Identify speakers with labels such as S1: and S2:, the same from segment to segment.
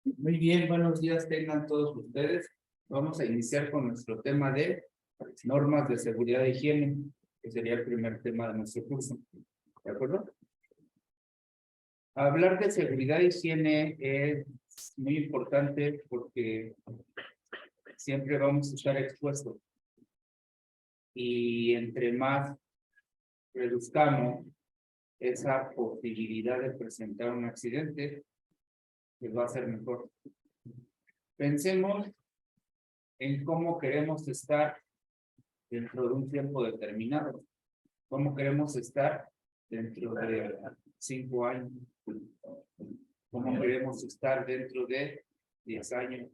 S1: Muy bien, buenos días tengan todos ustedes. Vamos a iniciar con nuestro tema de normas de seguridad e higiene, que sería el primer tema de nuestro curso. ¿De acuerdo? Hablar de seguridad e higiene es muy importante porque siempre vamos a estar expuestos. Y entre más reduzcamos esa posibilidad de presentar un accidente, pues va a ser mejor. Pensemos en cómo queremos estar dentro de un tiempo determinado. ¿Cómo queremos estar dentro de 5 años? ¿Cómo queremos estar dentro de 10 años?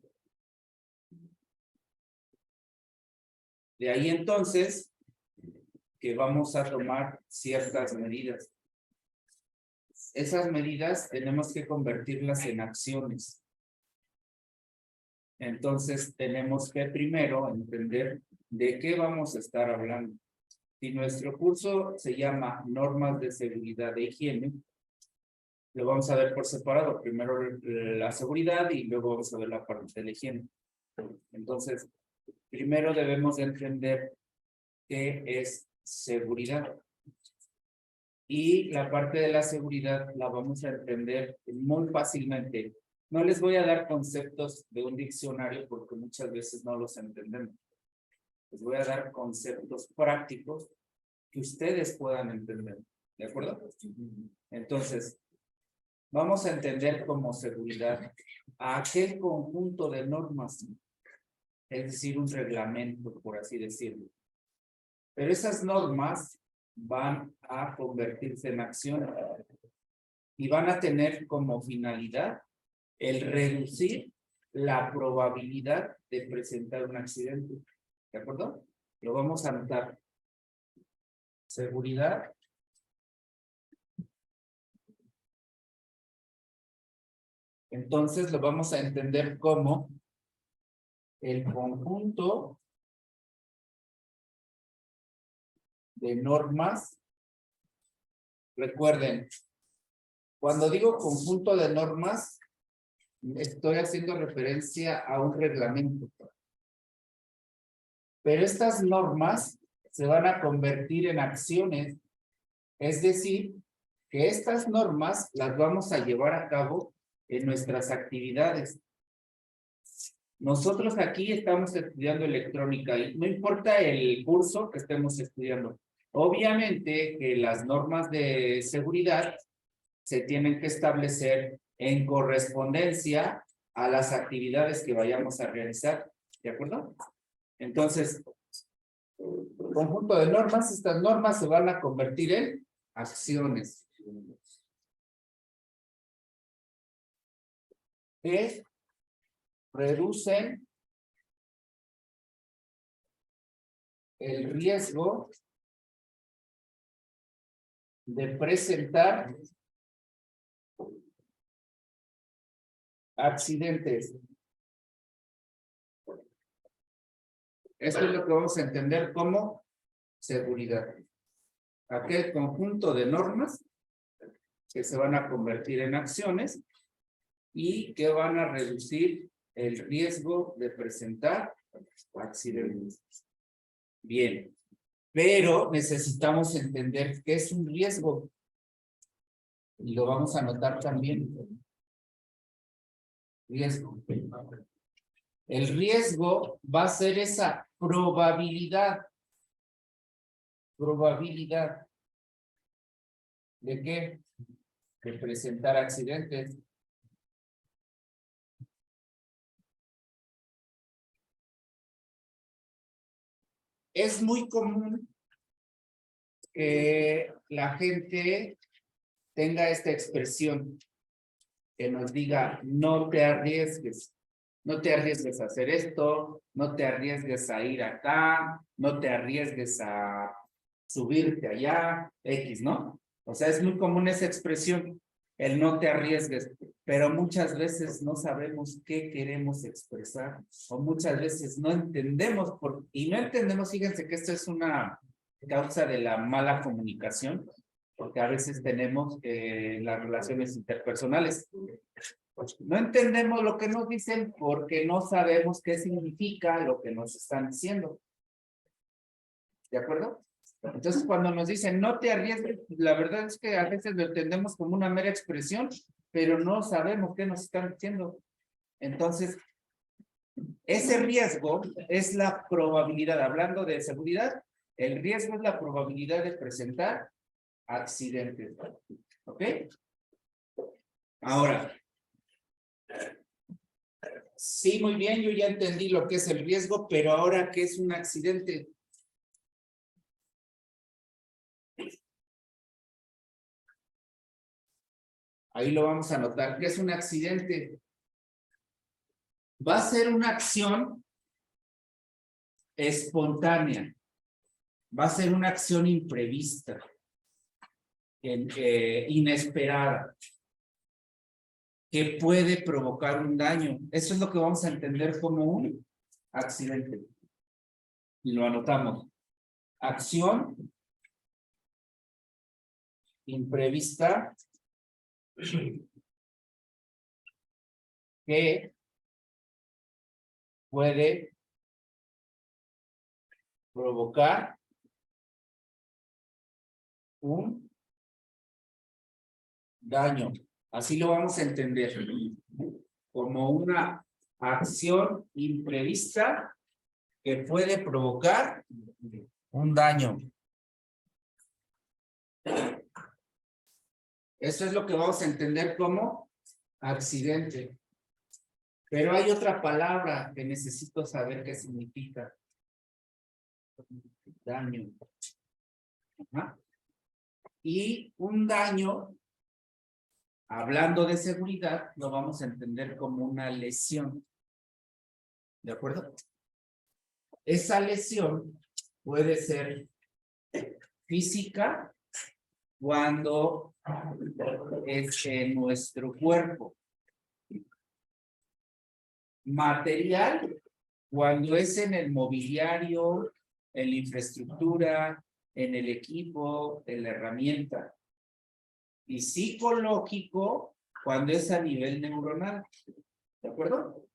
S1: De ahí entonces que vamos a tomar ciertas medidas. Esas medidas tenemos que convertirlas en acciones. Entonces tenemos que primero entender de qué vamos a estar hablando. Si nuestro curso se llama Normas de Seguridad e Higiene, lo vamos a ver por separado. Primero la seguridad y luego vamos a ver la parte de la higiene. Entonces, primero debemos de entender qué es seguridad. Y la parte de la seguridad la vamos a entender muy fácilmente. No les voy a dar conceptos de un diccionario porque muchas veces no los entendemos. Les voy a dar conceptos prácticos que ustedes puedan entender. ¿De acuerdo? Entonces, vamos a entender como seguridad a aquel conjunto de normas, es decir, un reglamento, por así decirlo. Pero esas normas van a convertirse en acción y van a tener como finalidad el reducir la probabilidad de presentar un accidente. ¿De acuerdo? Lo vamos a anotar. Seguridad. Entonces lo vamos a entender como el conjunto de normas. Recuerden, cuando digo conjunto de normas, estoy haciendo referencia a un reglamento. Pero estas normas se van a convertir en acciones. Es decir, que estas normas las vamos a llevar a cabo en nuestras actividades. Nosotros aquí estamos estudiando electrónica y no importa el curso que estemos estudiando. Obviamente que las normas de seguridad se tienen que establecer en correspondencia a las actividades que vayamos a realizar. ¿De acuerdo? Entonces, conjunto de normas, estas normas se van a convertir en acciones. Que reducen el riesgo de presentar accidentes. Esto es lo que vamos a entender como seguridad. Aquel conjunto de normas que se van a convertir en acciones y que van a reducir el riesgo de presentar accidentes. Bien, pero necesitamos entender qué es un riesgo. Y lo vamos a anotar también. Riesgo. El riesgo va a ser esa probabilidad. ¿Probabilidad de qué? De presentar accidentes. Es muy común que la gente tenga esta expresión que nos diga, no te arriesgues. No te arriesgues a hacer esto, no te arriesgues a ir acá, no te arriesgues a subirte allá, X, ¿no? O sea, es muy común esa expresión, el no te arriesgues, pero muchas veces no sabemos qué queremos expresar, o muchas veces no entendemos, y no entendemos, fíjense que esto es una causa de la mala comunicación, porque a veces tenemos las relaciones interpersonales. No entendemos lo que nos dicen porque no sabemos qué significa lo que nos están diciendo. ¿De acuerdo? Entonces, cuando nos dicen no te arriesgues, la verdad es que a veces lo entendemos como una mera expresión, pero no sabemos qué nos están diciendo. Entonces, ese riesgo es la probabilidad, hablando de seguridad, el riesgo es la probabilidad de presentar accidentes. ¿Ok? Ahora, sí, muy bien, yo ya entendí lo que es el riesgo, pero ahora, ¿qué es un accidente? Ahí lo vamos a anotar. ¿Qué es un accidente? Va a ser una acción espontánea. Va a ser una acción imprevista, inesperada, que puede provocar un daño. Eso es lo que vamos a entender como un accidente. Y lo anotamos. Acción imprevista que puede provocar un daño. Así lo vamos a entender. Como una acción imprevista que puede provocar un daño. Eso es lo que vamos a entender como accidente. Pero hay otra palabra que necesito saber qué significa. Daño. Ajá. Y un daño, hablando de seguridad, lo vamos a entender como una lesión. ¿De acuerdo? Esa lesión puede ser física cuando es en nuestro cuerpo. Material cuando es en el mobiliario, en la infraestructura, en el equipo, en la herramienta. Y psicológico cuando es a nivel neuronal. ¿De acuerdo?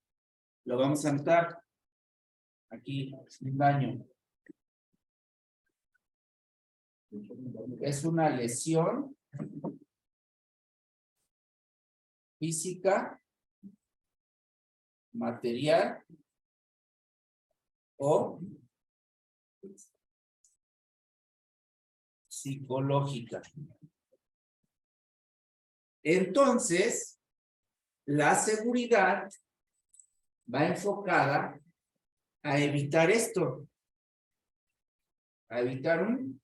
S1: Lo vamos a anotar. Aquí, un daño. Es una lesión física, material o psicológica. Entonces, la seguridad va enfocada a evitar esto, a evitar un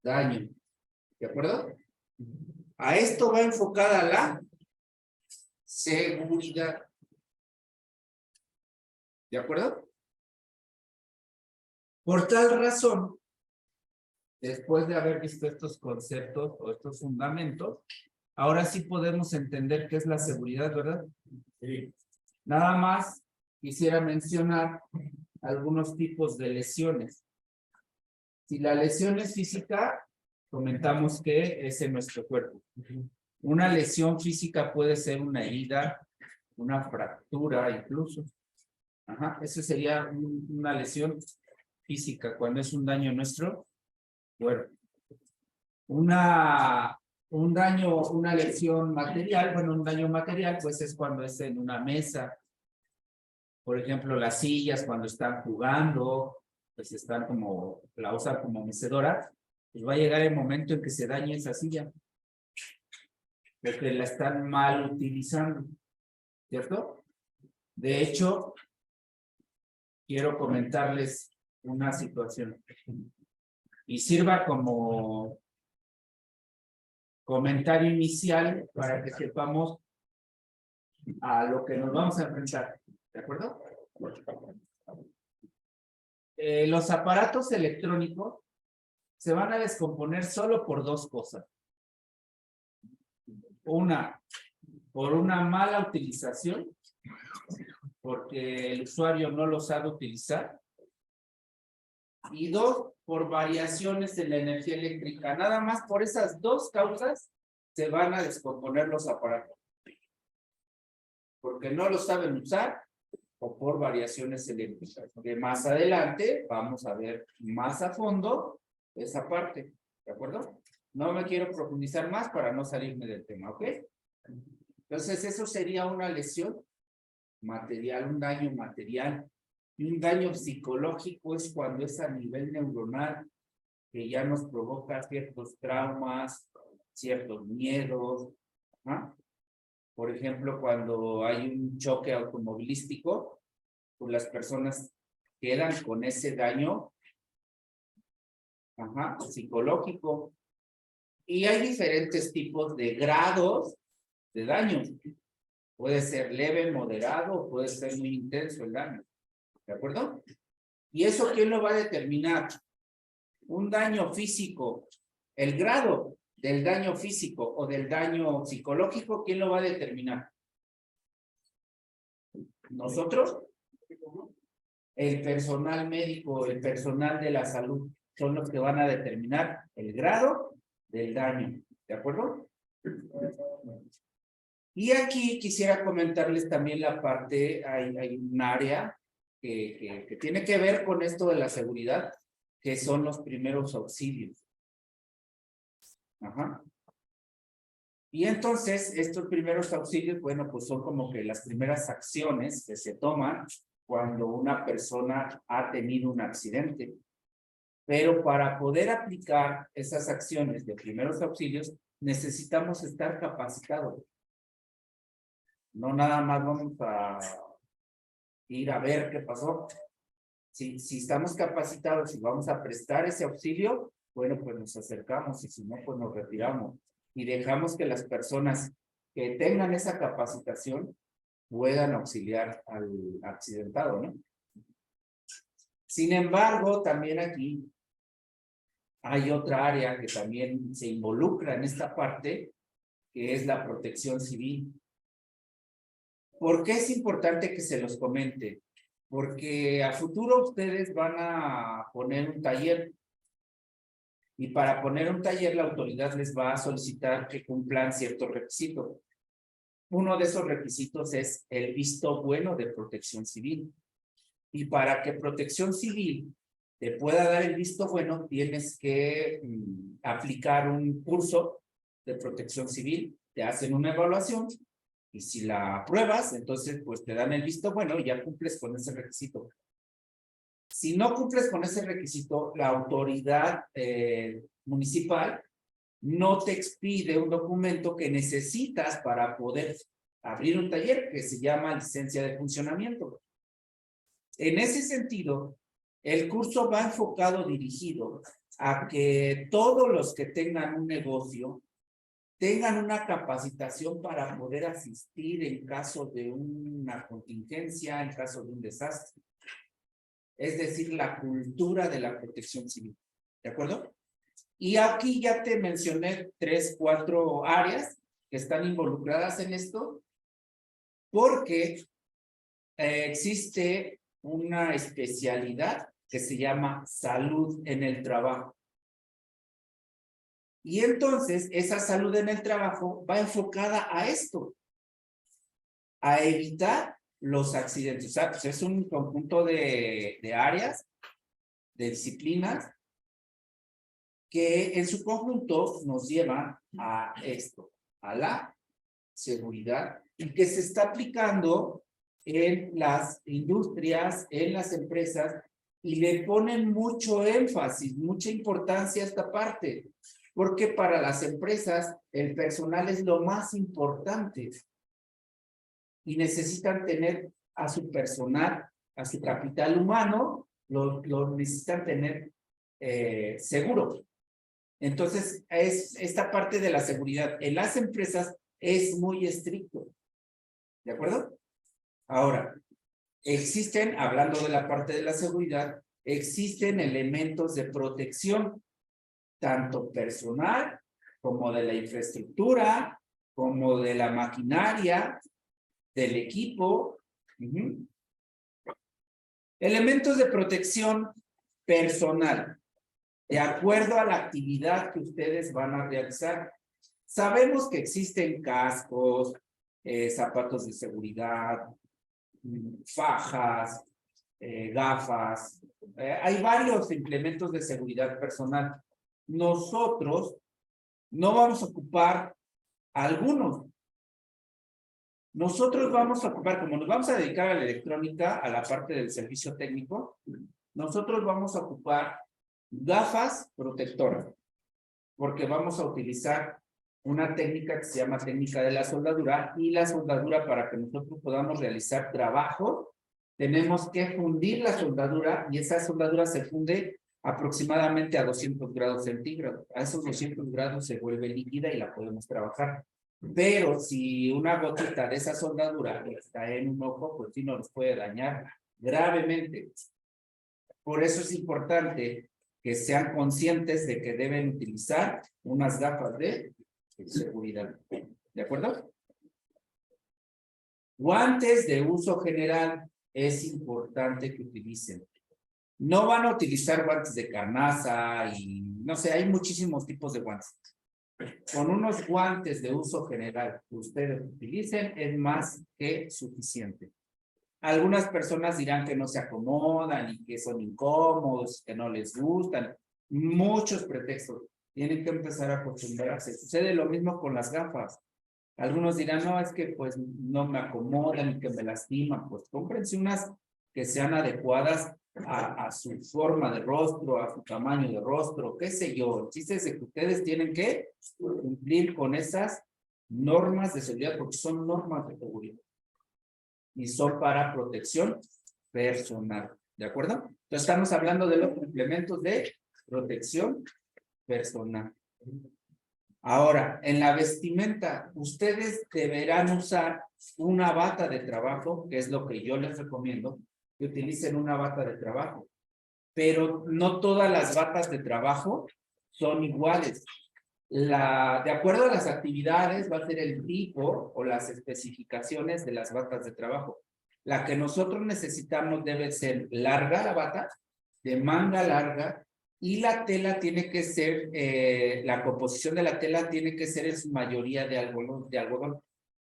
S1: daño. ¿De acuerdo? A esto va enfocada la seguridad. ¿De acuerdo? Por tal razón, después de haber visto estos conceptos o estos fundamentos, ahora sí podemos entender qué es la seguridad, ¿verdad? Sí. Nada más quisiera mencionar algunos tipos de lesiones. Si la lesión es física, comentamos que es en nuestro cuerpo. Una lesión física puede ser una herida, una fractura incluso. Ajá, eso sería una lesión física cuando es un daño en nuestro cuerpo. Un daño, una lesión material, bueno, un daño material pues es cuando es en una mesa. Por ejemplo, las sillas cuando están jugando, pues están como, la usan como mecedora, pues va a llegar el momento en que se dañe esa silla. Porque la están mal utilizando, ¿cierto? De hecho, quiero comentarles una situación. Y sirva como comentario inicial para que sepamos a lo que nos vamos a enfrentar. ¿De acuerdo? Los aparatos electrónicos se van a descomponer solo por dos cosas. Una, por una mala utilización, porque el usuario no lo sabe utilizar. y 2 por variaciones en la energía eléctrica. Nada más por esas 2 causas se van a descomponer los aparatos. Porque no los saben usar o por variaciones eléctricas. Que más adelante vamos a ver más a fondo esa parte. ¿De acuerdo? No me quiero profundizar más para no salirme del tema, ¿ok? Entonces, eso sería una lesión material, un daño material. Y un daño psicológico es cuando es a nivel neuronal, que ya nos provoca ciertos traumas, ciertos miedos. ¿Ah? Por ejemplo, cuando hay un choque automovilístico, pues las personas quedan con ese daño psicológico. Y hay diferentes tipos de grados de daño. Puede ser leve, moderado, o puede ser muy intenso el daño. ¿De acuerdo? ¿Y eso quién lo va a determinar? Un daño físico, el grado del daño físico o del daño psicológico, ¿quién lo va a determinar? ¿Nosotros? El personal médico, el personal de la salud, son los que van a determinar el grado del daño. ¿De acuerdo? Y aquí quisiera comentarles también la parte, hay un área que tiene que ver con esto de la seguridad, que son los primeros auxilios. Y entonces, estos primeros auxilios, bueno, pues son como que las primeras acciones que se toman cuando una persona ha tenido un accidente. Pero para poder aplicar esas acciones de primeros auxilios, necesitamos estar capacitados. No nada más vamos a ir a ver qué pasó. Si estamos capacitados y vamos a prestar ese auxilio, bueno, pues nos acercamos, y si no, pues nos retiramos. Y dejamos que las personas que tengan esa capacitación puedan auxiliar al accidentado, ¿no? Sin embargo, también aquí hay otra área que también se involucra en esta parte, que es la protección civil. ¿Por qué es importante que se los comente? Porque a futuro ustedes van a poner un taller. Y para poner un taller, la autoridad les va a solicitar que cumplan ciertos requisitos. Uno de esos requisitos es el visto bueno de protección civil. Y para que protección civil te pueda dar el visto bueno, tienes que aplicar un curso de protección civil, te hacen una evaluación, y si la apruebas, entonces pues te dan el visto bueno y ya cumples con ese requisito. Si no cumples con ese requisito, la autoridad municipal no te expide un documento que necesitas para poder abrir un taller, que se llama licencia de funcionamiento. En ese sentido, el curso va enfocado, dirigido a que todos los que tengan un negocio tengan una capacitación para poder asistir en caso de una contingencia, en caso de un desastre. Es decir, la cultura de la protección civil. ¿De acuerdo? Y aquí ya te mencioné 3, 4 áreas que están involucradas en esto, porque existe una especialidad que se llama salud en el trabajo. Y entonces, esa salud en el trabajo va enfocada a esto, a evitar los accidentes. O sea, pues es un conjunto de áreas, de disciplinas, que en su conjunto nos lleva a esto, a la seguridad, y que se está aplicando en las industrias, en las empresas, y le ponen mucho énfasis, mucha importancia a esta parte, porque para las empresas el personal es lo más importante y necesitan tener a su personal, a su capital humano, lo necesitan tener seguro. Entonces, esta parte de la seguridad en las empresas es muy estricto. ¿De acuerdo? Ahora, existen, hablando de la parte de la seguridad, existen elementos de protección, tanto personal, como de la infraestructura, como de la maquinaria, del equipo. Elementos de protección personal, de acuerdo a la actividad que ustedes van a realizar. Sabemos que existen cascos, zapatos de seguridad, fajas, gafas. Hay varios implementos de seguridad personal. Nosotros no vamos a ocupar algunos. Nosotros vamos a ocupar, como nos vamos a dedicar a la electrónica, a la parte del servicio técnico, nosotros vamos a ocupar gafas protectoras, porque vamos a utilizar una técnica que se llama técnica de la soldadura, y la soldadura, para que nosotros podamos realizar trabajo, tenemos que fundir la soldadura, y esa soldadura se funde aproximadamente a 200 grados centígrados. A esos 200 grados se vuelve líquida y la podemos trabajar. Pero si una gotita de esa soldadura está en un ojo, pues sí nos puede dañar gravemente. Por eso es importante que sean conscientes de que deben utilizar unas gafas de seguridad. ¿De acuerdo? Guantes de uso general es importante que utilicen. No van a utilizar guantes de carnaza y no sé, hay muchísimos tipos de guantes. Con unos guantes de uso general que ustedes utilicen es más que suficiente. Algunas personas dirán que no se acomodan y que son incómodos, que no les gustan. Muchos pretextos. Tienen que empezar a acostumbrarse. Sucede lo mismo con las gafas. Algunos dirán, no, es que pues no me acomodan y que me lastiman. Pues cómprense unas que sean adecuadas a su forma de rostro, a su tamaño de rostro, qué sé yo. El chiste es que ustedes tienen que cumplir con esas normas de seguridad, porque son normas de seguridad y son para protección personal. ¿De acuerdo? Entonces estamos hablando de los implementos de protección personal. Ahora, en la vestimenta, ustedes deberán usar una bata de trabajo, que es lo que yo les recomiendo, que utilicen una bata de trabajo. Pero no todas las batas de trabajo son iguales. De acuerdo a las actividades, va a ser el tipo o las especificaciones de las batas de trabajo. La que nosotros necesitamos debe ser larga la bata, de manga larga, y la tela tiene que ser, la composición de la tela tiene que ser en su mayoría de algodón,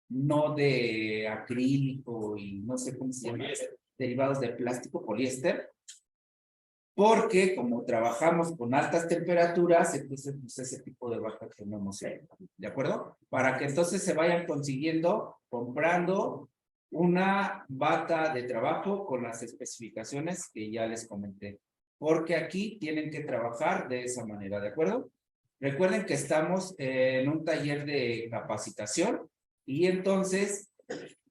S1: no de acrílico y no sé cómo se llama, derivados de plástico, poliéster, porque como trabajamos con altas temperaturas, entonces pues, ese tipo de bata tenemos, ¿de acuerdo? Para que entonces se vayan consiguiendo, comprando una bata de trabajo con las especificaciones que ya les comenté. Porque aquí tienen que trabajar de esa manera, ¿de acuerdo? Recuerden que estamos en un taller de capacitación y entonces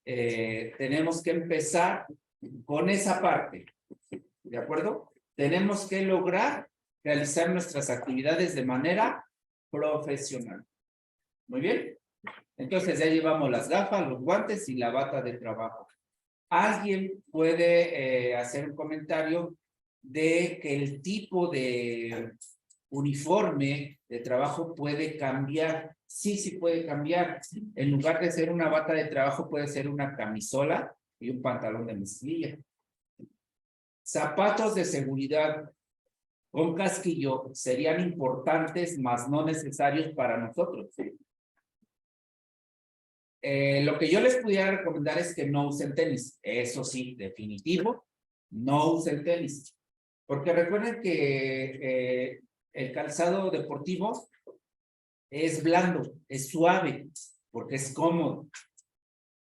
S1: tenemos que empezar con esa parte, ¿de acuerdo? Tenemos que lograr realizar nuestras actividades de manera profesional. Muy bien. Entonces ya llevamos las gafas, los guantes y la bata de trabajo. Alguien puede hacer un comentario de que el tipo de uniforme de trabajo puede cambiar. Sí, sí puede cambiar. En lugar de ser una bata de trabajo, puede ser una camisola y un pantalón de mezclilla. Zapatos de seguridad con casquillo serían importantes, mas no necesarios para nosotros. Lo que yo les pudiera recomendar es que no usen tenis. Eso sí, definitivo, no usen tenis. Porque recuerden que el calzado deportivo es blando, es suave, porque es cómodo.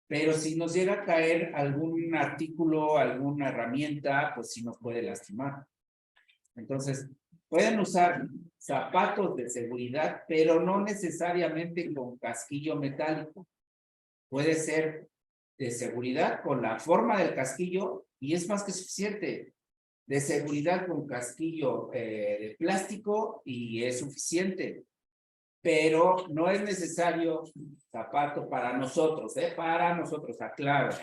S1: Pero si nos llega a caer algún artículo, alguna herramienta, pues sí nos puede lastimar. Entonces, pueden usar zapatos de seguridad, pero no necesariamente con casquillo metálico. Puede ser de seguridad con la forma del casquillo y es más que suficiente. De seguridad con casquillo de plástico y es suficiente. Pero no es necesario zapato para nosotros, para nosotros, aclaro.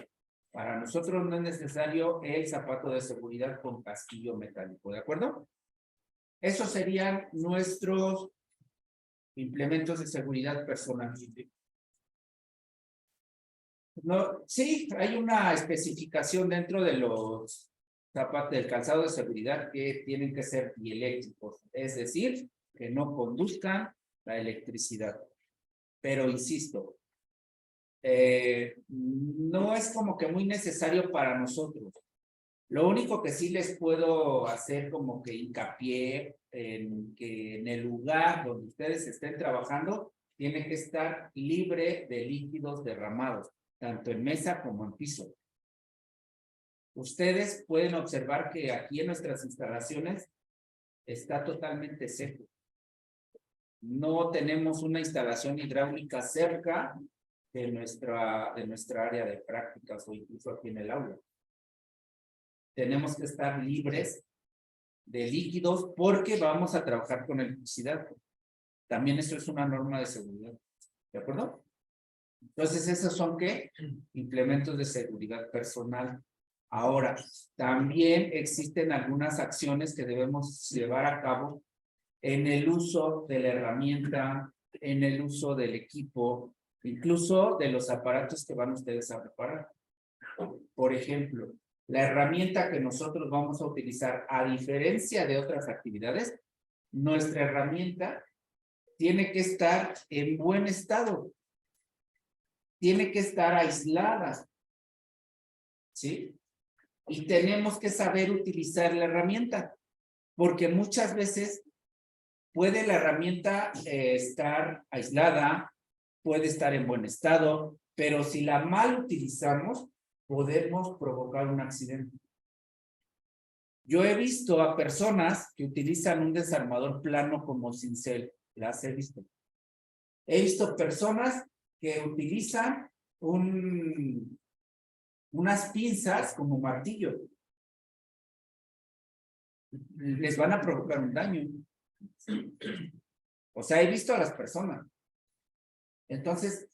S1: Para nosotros no es necesario el zapato de seguridad con casquillo metálico, ¿de acuerdo? Esos serían nuestros implementos de seguridad personal. No, sí, hay una especificación dentro de los del calzado de seguridad que tienen que ser dieléctricos, es decir, que no conduzcan la electricidad. Pero insisto, no es como que muy necesario para nosotros. Lo único que sí les puedo hacer como que hincapié en que en el lugar donde ustedes estén trabajando tiene que estar libre de líquidos derramados, tanto en mesa como en piso. Ustedes pueden observar que aquí en nuestras instalaciones está totalmente seco. No tenemos una instalación hidráulica cerca de nuestra área de prácticas o incluso aquí en el aula. Tenemos que estar libres de líquidos porque vamos a trabajar con electricidad. También eso es una norma de seguridad. ¿De acuerdo? Entonces, esos son ¿qué? Implementos de seguridad personal. Ahora, también existen algunas acciones que debemos llevar a cabo en el uso de la herramienta, en el uso del equipo, incluso de los aparatos que van ustedes a preparar. Por ejemplo, la herramienta que nosotros vamos a utilizar, a diferencia de otras actividades, nuestra herramienta tiene que estar en buen estado. Tiene que estar aislada. ¿Sí? Y tenemos que saber utilizar la herramienta, porque muchas veces puede la herramienta estar aislada, puede estar en buen estado, pero si la mal utilizamos, podemos provocar un accidente. Yo he visto a personas que utilizan un desarmador plano como cincel, las he visto. He visto personas que utilizan unas pinzas como martillo. Les van a provocar un daño. O sea, he visto a las personas. Entonces,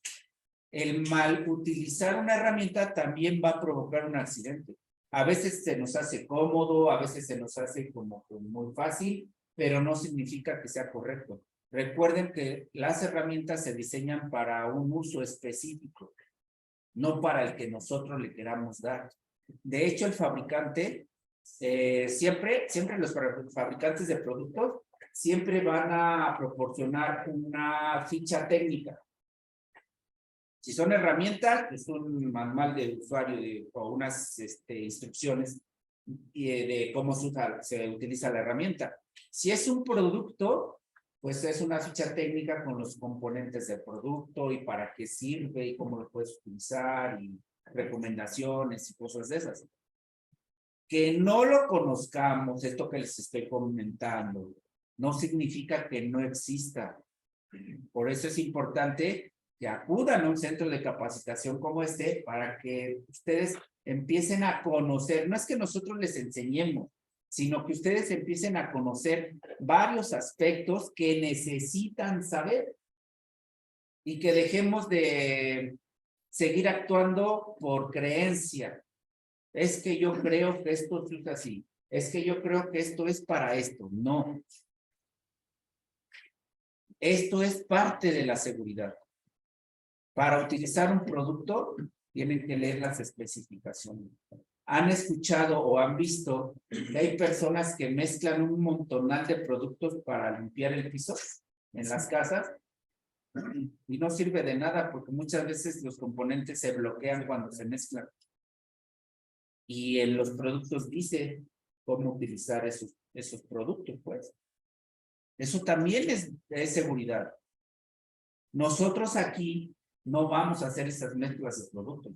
S1: el mal utilizar una herramienta también va a provocar un accidente. A veces se nos hace cómodo, a veces se nos hace como muy fácil, pero no significa que sea correcto. Recuerden que las herramientas se diseñan para un uso específico, no para el que nosotros le queramos dar. De hecho, el fabricante, siempre los fabricantes de productos, siempre van a proporcionar una ficha técnica. Si son herramientas, es un manual de usuario o unas instrucciones de cómo se utiliza la herramienta. Si es un producto, pues es una ficha técnica con los componentes del producto y para qué sirve y cómo lo puedes utilizar y recomendaciones y cosas de esas. Que no lo conozcamos, esto que les estoy comentando, no significa que no exista. Por eso es importante que acudan a un centro de capacitación como este para que ustedes empiecen a conocer, no es que nosotros les enseñemos, sino que ustedes empiecen a conocer varios aspectos que necesitan saber y que dejemos de seguir actuando por creencia. Es que yo creo que esto es así, es que yo creo que esto es para esto. No. Esto es parte de la seguridad. Para utilizar un producto, tienen que leer las especificaciones. ¿Han escuchado o han visto que hay personas que mezclan un montonal de productos para limpiar el piso en las casas? Y no sirve de nada porque muchas veces los componentes se bloquean cuando se mezclan. Y en los productos dice cómo utilizar esos productos, pues. Eso también es seguridad. Nosotros aquí no vamos a hacer esas mezclas de productos.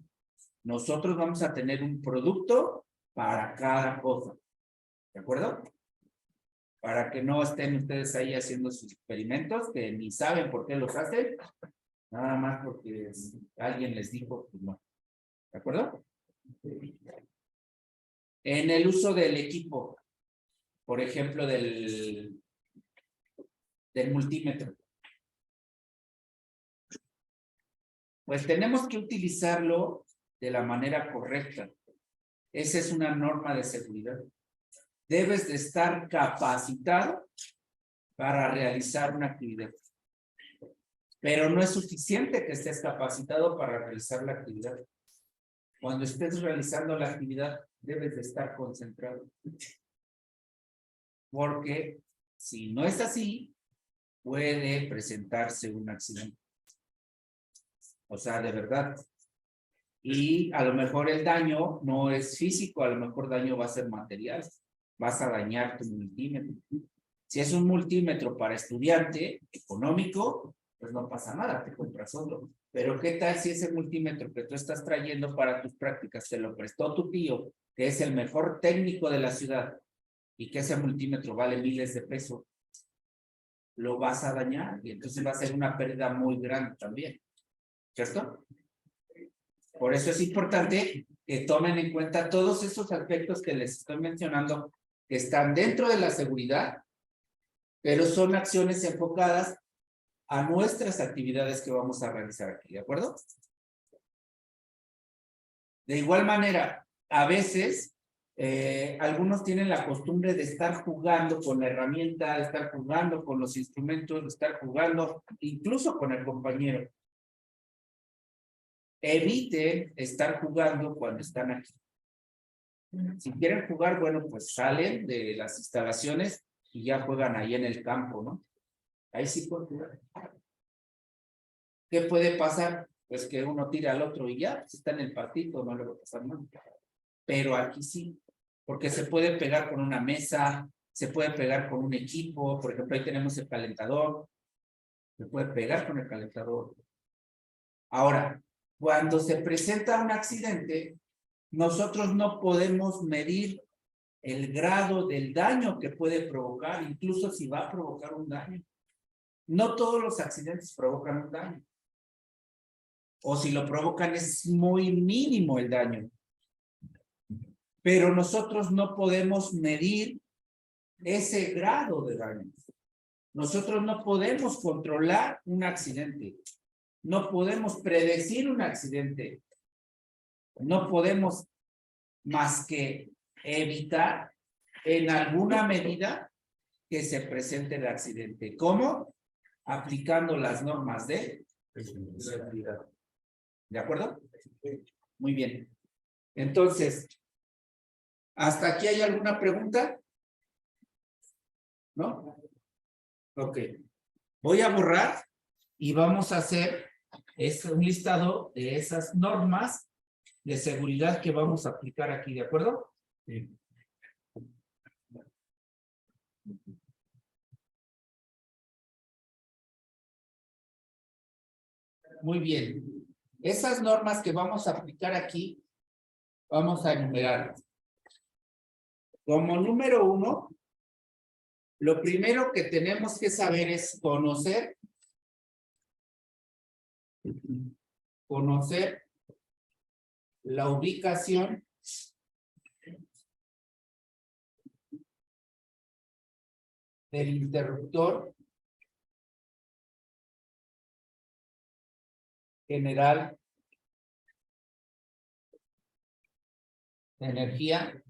S1: Nosotros vamos a tener un producto para cada cosa. ¿De acuerdo? Para que no estén ustedes ahí haciendo sus experimentos que ni saben por qué los hacen. Nada más porque alguien les dijo que no. ¿De acuerdo? En el uso del equipo, por ejemplo, del multímetro. Pues tenemos que utilizarlo de la manera correcta. Esa es una norma de seguridad. Debes de estar capacitado para realizar una actividad. Pero no es suficiente que estés capacitado para realizar la actividad. Cuando estés realizando la actividad, debes de estar concentrado. Porque si no es así, puede presentarse un accidente. O sea, de verdad. Y a lo mejor el daño no es físico, a lo mejor daño va a ser material. Vas a dañar tu multímetro. Si es un multímetro para estudiante económico, pues no pasa nada, te compras otro. Pero ¿qué tal si ese multímetro que tú estás trayendo para tus prácticas te lo prestó tu tío, que es el mejor técnico de la ciudad, y que ese multímetro vale miles de pesos? Lo vas a dañar y entonces va a ser una pérdida muy grande también, ¿cierto? Por eso es importante que tomen en cuenta todos esos aspectos que les estoy mencionando, que están dentro de la seguridad, pero son acciones enfocadas a nuestras actividades que vamos a realizar aquí, ¿de acuerdo? De igual manera, a veces algunos tienen la costumbre de estar jugando con la herramienta, de estar jugando con los instrumentos, de estar jugando incluso con el compañero. Eviten estar jugando cuando están aquí. Si quieren jugar, bueno, pues salen de las instalaciones y ya juegan ahí en el campo, ¿no? Ahí sí pueden jugar. ¿Qué puede pasar? Pues que uno tira al otro y ya, pues está en el partido, no le va a pasar nada. Pero aquí sí, porque se puede pegar con una mesa, se puede pegar con un equipo, por ejemplo, ahí tenemos el calentador, se puede pegar con el calentador. Ahora, cuando se presenta un accidente, nosotros no podemos medir el grado del daño que puede provocar, incluso si va a provocar un daño. No todos los accidentes provocan un daño. O si lo provocan es muy mínimo el daño. Pero nosotros no podemos medir ese grado de daño. Nosotros no podemos controlar un accidente. No podemos predecir un accidente. No podemos más que evitar en alguna medida que se presente el accidente. ¿Cómo? Aplicando las normas de seguridad. ¿De acuerdo? Muy bien. Entonces, ¿hasta aquí hay alguna pregunta? ¿No? Ok. Voy a borrar y vamos a hacer un listado de esas normas de seguridad que vamos a aplicar aquí, ¿de acuerdo? Sí. Muy bien. Esas normas que vamos a aplicar aquí, vamos a enumerarlas. Como número 1, lo primero que tenemos que saber es conocer la ubicación del interruptor general de energía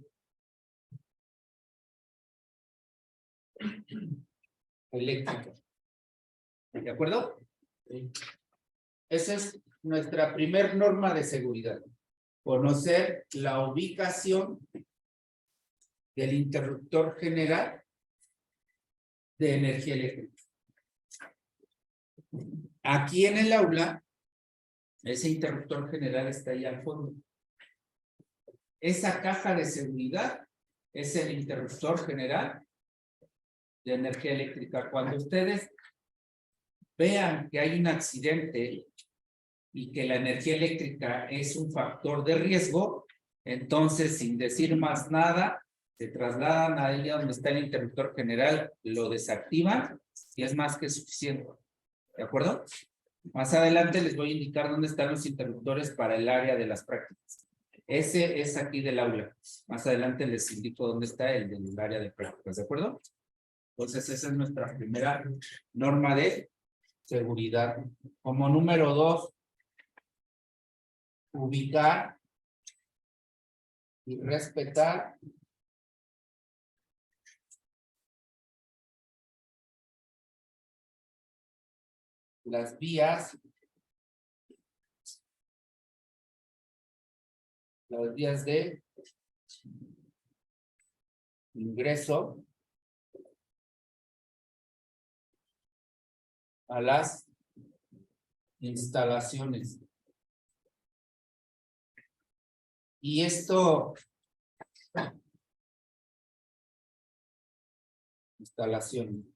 S1: eléctrica. ¿De acuerdo? Sí. Esa es nuestra primer norma de seguridad. Conocer la ubicación del interruptor general de energía eléctrica. Aquí en el aula, ese interruptor general está ahí al fondo. Esa caja de seguridad es el interruptor general de energía eléctrica. Cuando ustedes vean que hay un accidente y que la energía eléctrica es un factor de riesgo, entonces, sin decir más nada, se trasladan a ella donde está el interruptor general, lo desactivan y es más que suficiente. ¿De acuerdo? Más adelante les voy a indicar dónde están los interruptores para el área de las prácticas. Ese es aquí del aula. Más adelante les indico dónde está el del área de prácticas. ¿De acuerdo? Entonces, esa es nuestra primera norma de seguridad. Como número 2, ubicar y respetar las vías los días de ingreso a las instalaciones. Y esto, instalación.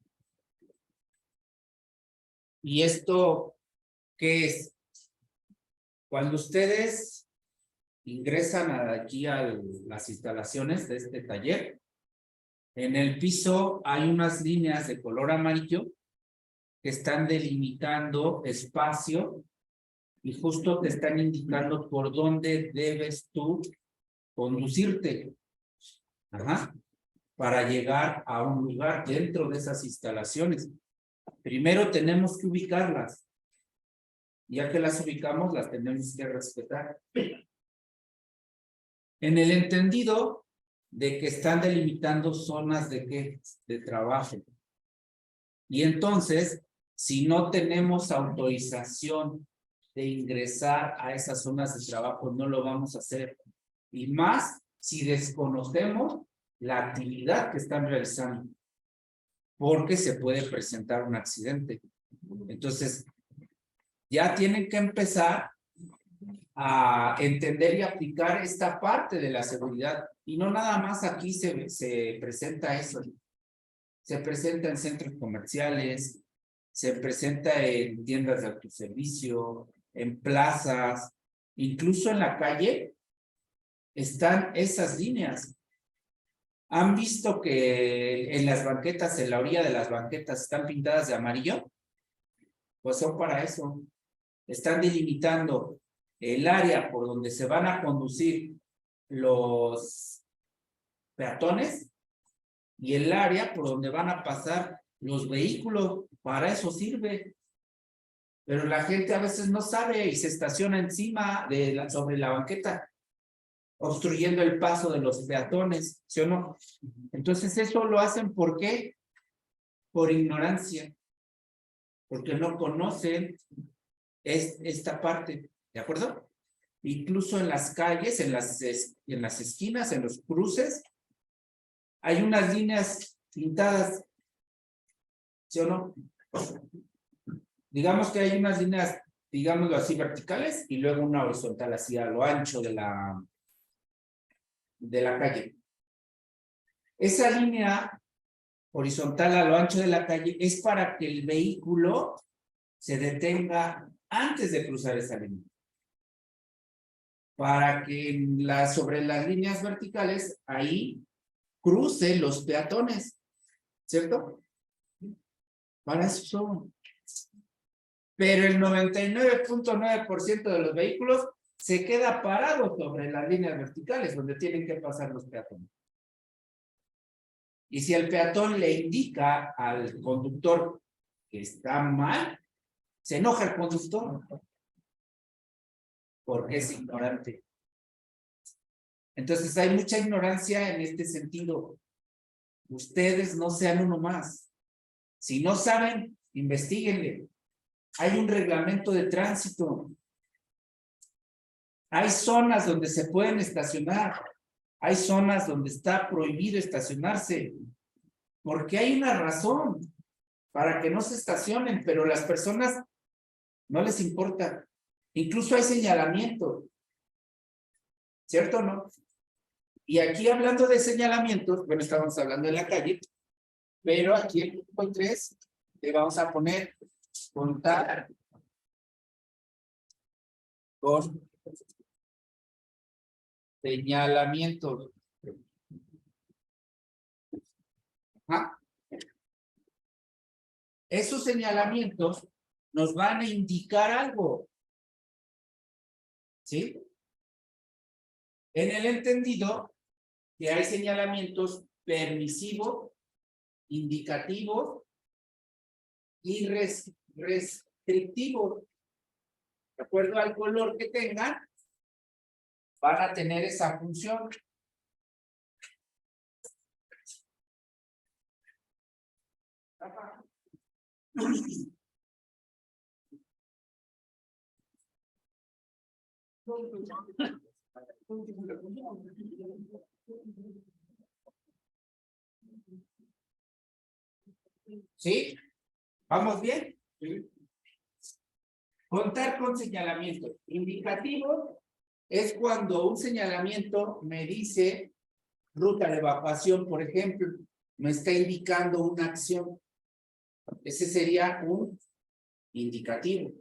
S1: ¿Y esto qué es? Cuando ustedes ingresan aquí a las instalaciones de este taller, en el piso hay unas líneas de color amarillo que están delimitando espacio y justo te están indicando por dónde debes tú conducirte. Ajá. Para llegar a un lugar dentro de esas instalaciones. Primero tenemos que ubicarlas. Ya que las ubicamos, las tenemos que respetar. En el entendido de que están delimitando zonas de ¿qué? De trabajo. Y entonces, si no tenemos autorización de ingresar a esas zonas de trabajo, no lo vamos a hacer. Y más si desconocemos la actividad que están realizando. Porque se puede presentar un accidente. Entonces, ya tienen que empezar a entender y aplicar esta parte de la seguridad. Y no nada más aquí se presenta eso. Se presenta en centros comerciales, se presenta en tiendas de autoservicio, en plazas, incluso en la calle están esas líneas. ¿Han visto que en las banquetas, en la orilla de las banquetas, están pintadas de amarillo? Pues son para eso. Están delimitando el área por donde se van a conducir los peatones y el área por donde van a pasar los vehículos. Para eso sirve. Pero la gente a veces no sabe y se estaciona encima sobre la banqueta, obstruyendo el paso de los peatones, ¿sí o no? Entonces eso lo hacen ¿por qué? Por ignorancia, porque no conocen esta parte, ¿de acuerdo? Incluso en las calles, en las esquinas, en los cruces, hay unas líneas pintadas, ¿sí o no? Digamos que hay unas líneas, digámoslo así, verticales y luego una horizontal así a lo ancho de la calle. Esa línea horizontal a lo ancho de la calle es para que el vehículo se detenga antes de cruzar esa línea. Para que sobre las líneas verticales, ahí crucen los peatones, ¿cierto? Para eso son. Pero el 99.9% de los vehículos se queda parado sobre las líneas verticales donde tienen que pasar los peatones. Y si el peatón le indica al conductor que está mal, se enoja el conductor porque es ignorante. Entonces hay mucha ignorancia en este sentido. Ustedes no sean uno más. Si no saben, investíguenle. Hay un reglamento de tránsito. Hay zonas donde se pueden estacionar. Hay zonas donde está prohibido estacionarse. Porque hay una razón para que no se estacionen, pero las personas no les importa. Incluso hay señalamientos. ¿Cierto o no? Y aquí hablando de señalamientos, bueno, estábamos hablando de la calle, pero aquí en el punto 3 le vamos a poner contar con señalamientos. Ajá. Esos señalamientos nos van a indicar algo. ¿Sí? En el entendido que hay señalamientos permisivos, indicativos y restrictivos. De acuerdo al color que tengan, van a tener esa función. ¿Sí? ¿Vamos bien? Sí. Contar con señalamiento. Indicativo es cuando un señalamiento me dice ruta de evacuación, por ejemplo, me está indicando una acción. Ese sería un indicativo.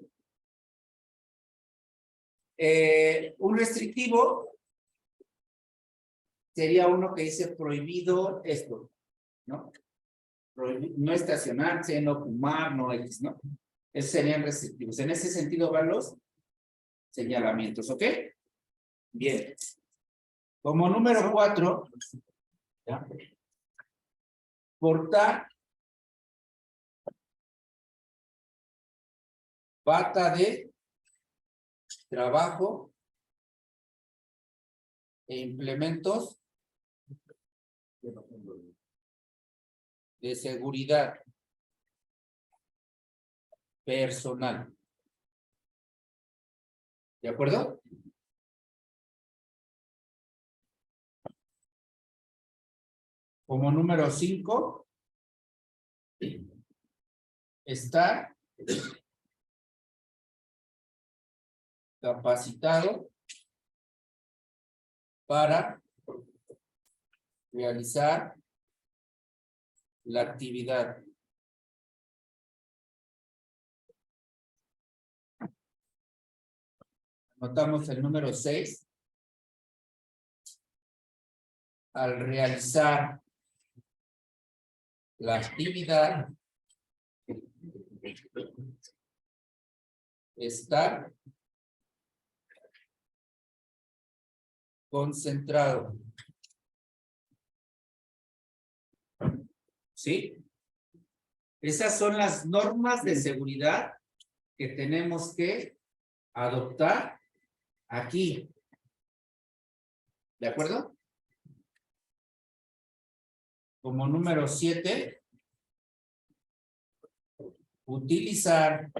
S1: Un restrictivo sería uno que dice prohibido esto, ¿no? No estacionarse, no fumar, no X, ¿no? Esos serían restrictivos. En ese sentido van los señalamientos, ¿ok? Bien. Como número 4, ¿ya? Portar bata de trabajo e implementos de seguridad personal. ¿De acuerdo? Como número 5, estar capacitado para realizar la actividad. Anotamos el número 6. Al realizar la actividad, estar concentrado. ¿Sí? Esas son las normas de seguridad que tenemos que adoptar aquí. ¿De acuerdo? Como número 7, utilizar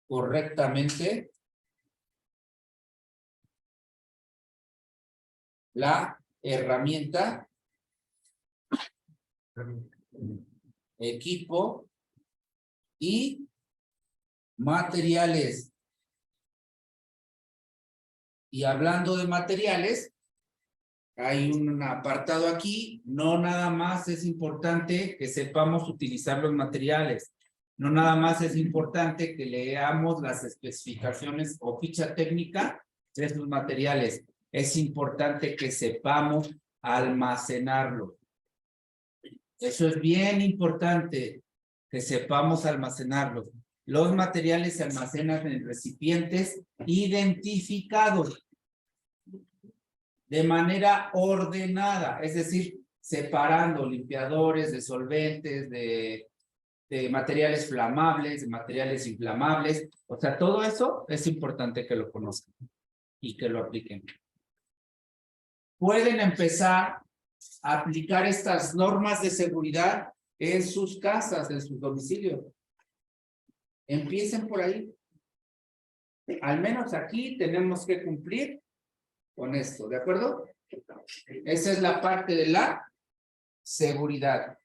S1: correctamente la herramienta, equipo y materiales. Y hablando de materiales, hay un apartado aquí. No nada más es importante que sepamos utilizar los materiales. No nada más es importante que leamos las especificaciones o ficha técnica de estos materiales. Es importante que sepamos almacenarlos. Eso es bien importante, que sepamos almacenarlos. Los materiales se almacenan en recipientes identificados de manera ordenada, es decir, separando limpiadores de solventes, de materiales flamables, de materiales inflamables. O sea, todo eso es importante que lo conozcan y que lo apliquen. Pueden empezar a aplicar estas normas de seguridad en sus casas, en sus domicilios. Empiecen por ahí. Al menos aquí tenemos que cumplir con esto, ¿de acuerdo? Esa es la parte de la seguridad.